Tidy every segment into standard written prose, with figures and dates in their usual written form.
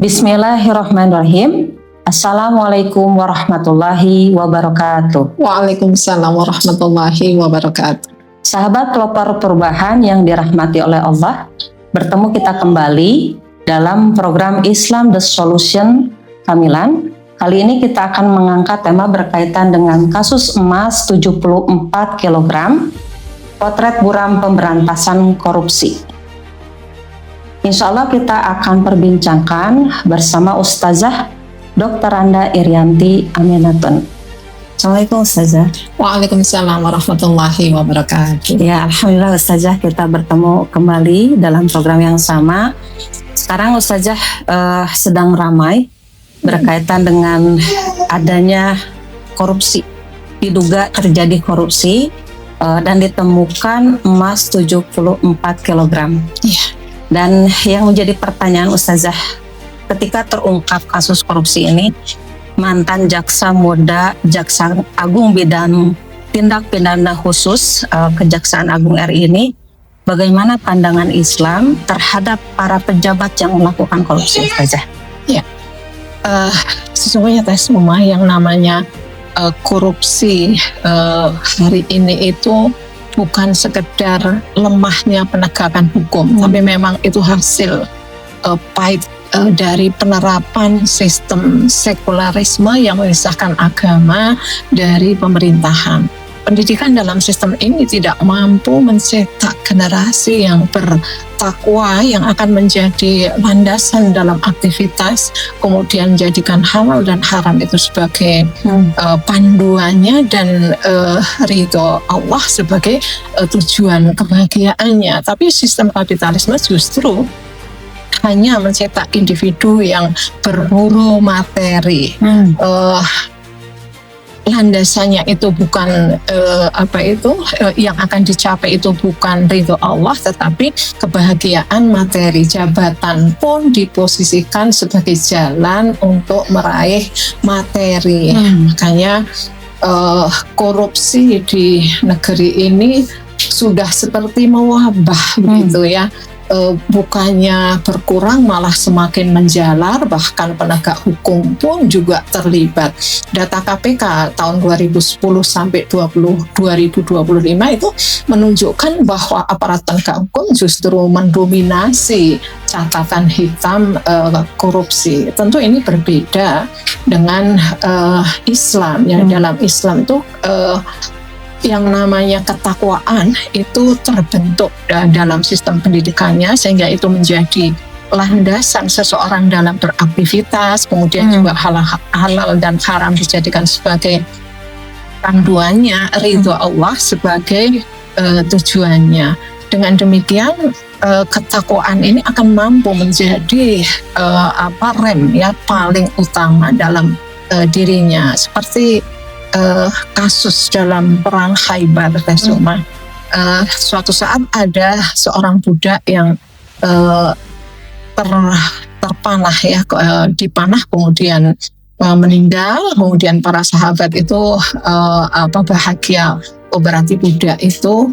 Bismillahirrahmanirrahim. Assalamualaikum warahmatullahi wabarakatuh. Waalaikumsalam warahmatullahi wabarakatuh. Sahabat pelopor perubahan yang dirahmati oleh Allah, bertemu kita kembali dalam program Islam The Solution Kamilan. Kali ini kita akan mengangkat tema berkaitan dengan kasus emas 74 kg, potret buram pemberantasan korupsi. Insya Allah kita akan perbincangkan bersama Ustazah Dr. Randa Irianti Aminatun. Assalamualaikum Ustazah. Waalaikumsalam warahmatullahi wabarakatuh. Ya, Alhamdulillah Ustazah, kita bertemu kembali dalam program yang sama. Sekarang Ustazah sedang ramai berkaitan dengan adanya korupsi. Diduga terjadi korupsi dan ditemukan emas 74 kg. Iya. Dan yang menjadi pertanyaan Ustazah, ketika terungkap kasus korupsi ini, mantan Jaksa Muda Jaksa Agung Bidang Tindak Pidana Khusus Kejaksaan Agung RI ini, bagaimana pandangan Islam terhadap para pejabat yang melakukan korupsi, Ustazah? Ya, sesungguhnya semua yang namanya korupsi hari ini itu bukan sekedar lemahnya penegakan hukum, tapi memang itu hasil pahit dari penerapan sistem sekularisme yang memisahkan agama dari pemerintahan. Pendidikan dalam sistem ini tidak mampu mencetak generasi yang bertakwa yang akan menjadi landasan dalam aktivitas, kemudian jadikan halal dan haram itu sebagai panduannya dan ridho Allah sebagai tujuan kebahagiaannya. Tapi sistem kapitalisme justru hanya mencetak individu yang berburu materi. Landasannya itu bukan yang akan dicapai itu bukan ridho Allah, tetapi kebahagiaan materi. Jabatan pun diposisikan sebagai jalan untuk meraih materi. Makanya korupsi di negeri ini sudah seperti mewabah begitu ya. Bukannya berkurang malah semakin menjalar, bahkan penegak hukum pun juga terlibat. Data KPK tahun 2010 sampai 2025 itu menunjukkan bahwa aparat penegak hukum justru mendominasi catatan hitam korupsi. Tentu ini berbeda dengan Islam ya. Dalam Islam itu yang namanya ketakwaan itu terbentuk dalam sistem pendidikannya, sehingga itu menjadi landasan seseorang dalam beraktivitas, kemudian juga halal dan haram dijadikan sebagai panduannya, ridho Allah sebagai tujuannya. Dengan demikian ketakwaan ini akan mampu menjadi rem ya paling utama dalam dirinya, seperti kasus dalam perang Khaybar. Suatu saat ada seorang budak yang terpanah ya, dipanah kemudian meninggal. Kemudian para sahabat itu bahagia, berarti budak itu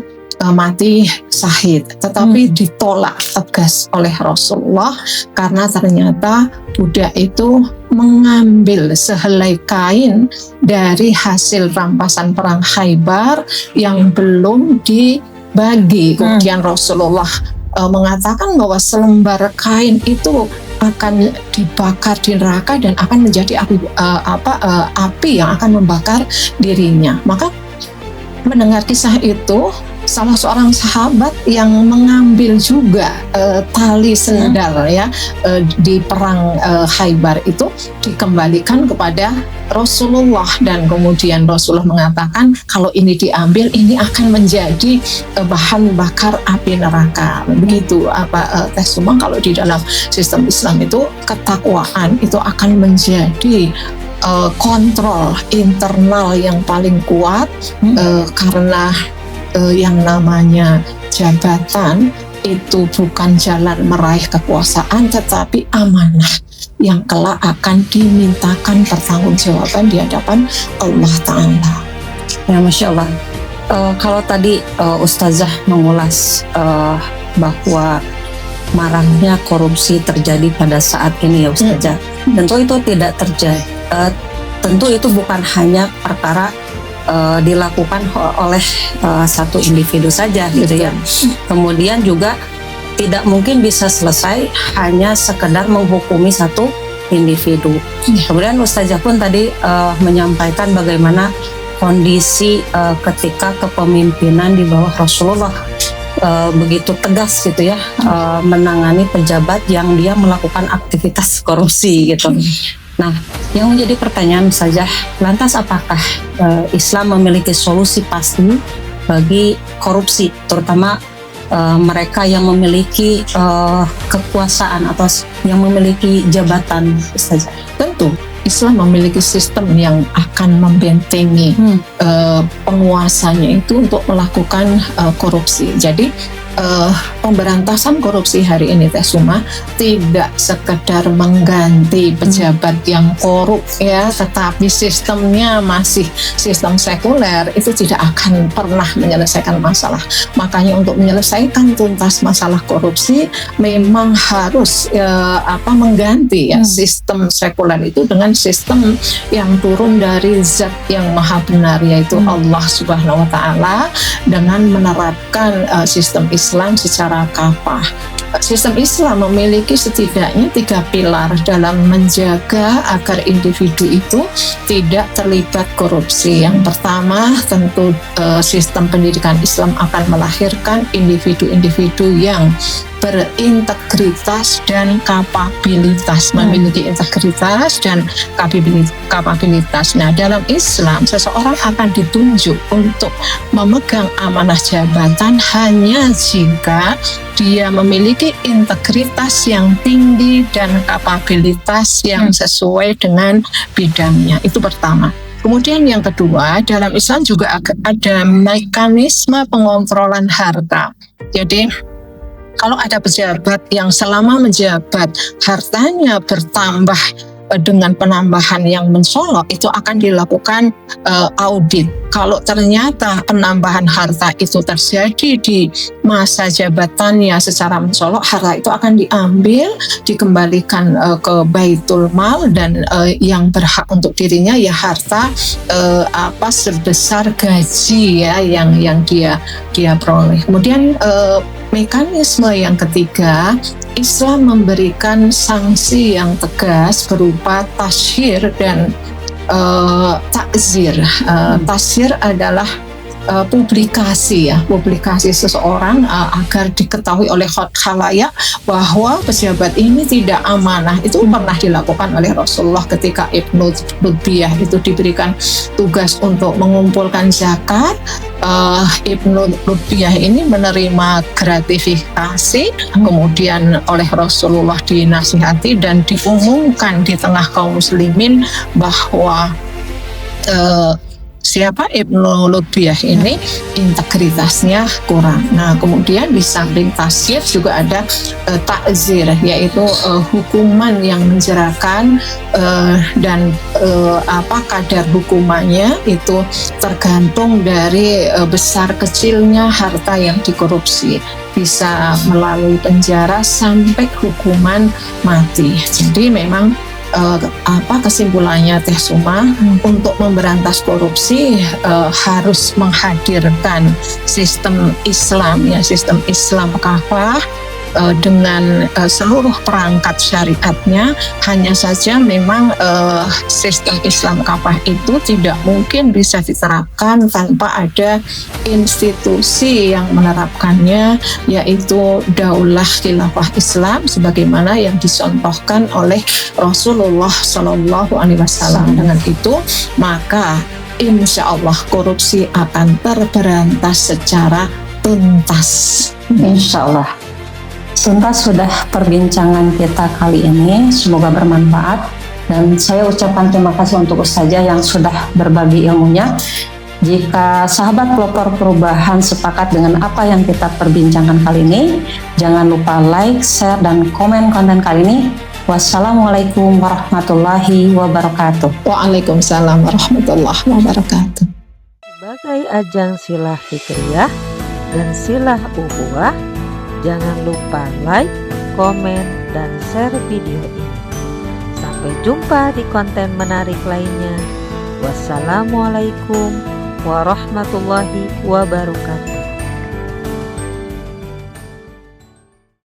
mati syahid. Tetapi ditolak tegas oleh Rasulullah karena ternyata budak itu mengambil sehelai kain dari hasil rampasan perang Khaybar yang belum dibagi. Kemudian Rasulullah mengatakan bahwa selembar kain itu akan dibakar di neraka dan akan menjadi api yang akan membakar dirinya. Maka mendengar kisah itu, salah seorang sahabat yang mengambil juga tali sendal ya di perang Khaybar itu dikembalikan kepada Rasulullah, dan kemudian Rasulullah mengatakan kalau ini diambil ini akan menjadi bahan bakar api neraka. Begitu semua kalau di dalam sistem Islam itu ketakwaan itu akan menjadi kontrol internal yang paling kuat karena yang namanya jabatan itu bukan jalan meraih kekuasaan, tetapi amanah yang kelak akan dimintakan pertanggungjawaban di hadapan Allah Ta'ala. Ya, Masya Allah. Kalau tadi Ustazah mengulas bahwa maraknya korupsi terjadi pada saat ini ya Ustazah. Tentu itu tidak terjadi. Tentu itu bukan hanya perkara dilakukan oleh satu individu saja gitu ya. Kemudian juga tidak mungkin bisa selesai hanya sekedar menghukumi satu individu. Kemudian Ustazah pun tadi menyampaikan bagaimana kondisi ketika kepemimpinan di bawah Rasulullah begitu tegas gitu ya, menangani pejabat yang dia melakukan aktivitas korupsi gitu. Nah, yang menjadi pertanyaan saja, lantas apakah Islam memiliki solusi pasti bagi korupsi, terutama mereka yang memiliki kekuasaan atau yang memiliki jabatan saja? Tentu Islam memiliki sistem yang akan membentengi penguasanya itu untuk melakukan korupsi. Jadi pemberantasan korupsi hari ini Teh Suma tidak sekedar mengganti pejabat yang korup ya, tetapi sistemnya masih sistem sekuler, itu tidak akan pernah menyelesaikan masalah. Makanya untuk menyelesaikan tuntas masalah korupsi memang harus mengganti ya sistem sekuler itu dengan sistem yang turun dari zat yang maha benar, yaitu Allah Subhanahu wa Ta'ala, dengan menerapkan sistem Islam secara kafah. Sistem Islam memiliki setidaknya 3 pilar dalam menjaga agar individu itu tidak terlibat korupsi. Yang pertama, tentu sistem pendidikan Islam akan melahirkan individu-individu yang berintegritas dan kapabilitas, memiliki integritas dan kapabilitas. Nah, dalam Islam seseorang akan ditunjuk untuk memegang amanah jabatan hanya jika dia memiliki integritas yang tinggi dan kapabilitas yang sesuai dengan bidangnya. Itu pertama. Kemudian yang kedua, dalam Islam juga ada mekanisme pengontrolan harta. Jadi kalau ada pejabat yang selama menjabat hartanya bertambah dengan penambahan yang mencolok, itu akan dilakukan audit. Kalau ternyata penambahan harta itu terjadi di masa jabatannya secara mencolok, harta itu akan diambil, dikembalikan ke Baitul Mal, dan yang berhak untuk dirinya ya harta sebesar gaji ya yang dia peroleh. Kemudian mekanisme yang ketiga, Islam memberikan sanksi yang tegas berupa tasyhir dan takzir. Tasyhir adalah publikasi seseorang agar diketahui oleh khalayak bahwa pejabat ini tidak amanah. Itu pernah dilakukan oleh Rasulullah ketika Ibnu Lutbiyah itu diberikan tugas untuk mengumpulkan zakat. Ibnu Lutbiyah ini menerima gratifikasi, kemudian oleh Rasulullah dinasihati dan diumumkan di tengah kaum muslimin bahwa siapa Ibnu Lutbiyah ini integritasnya kurang. Nah, kemudian di samping tasyir juga ada takzir, yaitu hukuman yang menjerakan, dan kadar hukumannya itu tergantung dari besar kecilnya harta yang dikorupsi. Bisa melalui penjara sampai hukuman mati. Jadi memang kesimpulannya Teh Suma, untuk memberantas korupsi harus menghadirkan sistem Islam ya, sistem Islam kafah dengan seluruh perangkat syariatnya. Hanya saja memang sistem Islam kafah itu tidak mungkin bisa diterapkan tanpa ada institusi yang menerapkannya, yaitu Daulah Khilafah Islam sebagaimana yang dicontohkan oleh Rasulullah Shallallahu Alaihi Wasallam. Dengan itu maka insya Allah korupsi akan terberantas secara tuntas. Insya Allah. Tuntas sudah perbincangan kita kali ini, semoga bermanfaat, dan saya ucapkan terima kasih untuk Ustazah yang sudah berbagi ilmunya. Jika sahabat pelopor perubahan sepakat dengan apa yang kita perbincangkan kali ini, jangan lupa like, share, dan komen konten kali ini. Wassalamualaikum warahmatullahi wabarakatuh. Waalaikumsalam warahmatullahi wabarakatuh. Sebagai ajang silah fikriyah dan silah uhuwah, jangan lupa like, komen, dan share video ini. Sampai jumpa di konten menarik lainnya. Wassalamualaikum warahmatullahi wabarakatuh.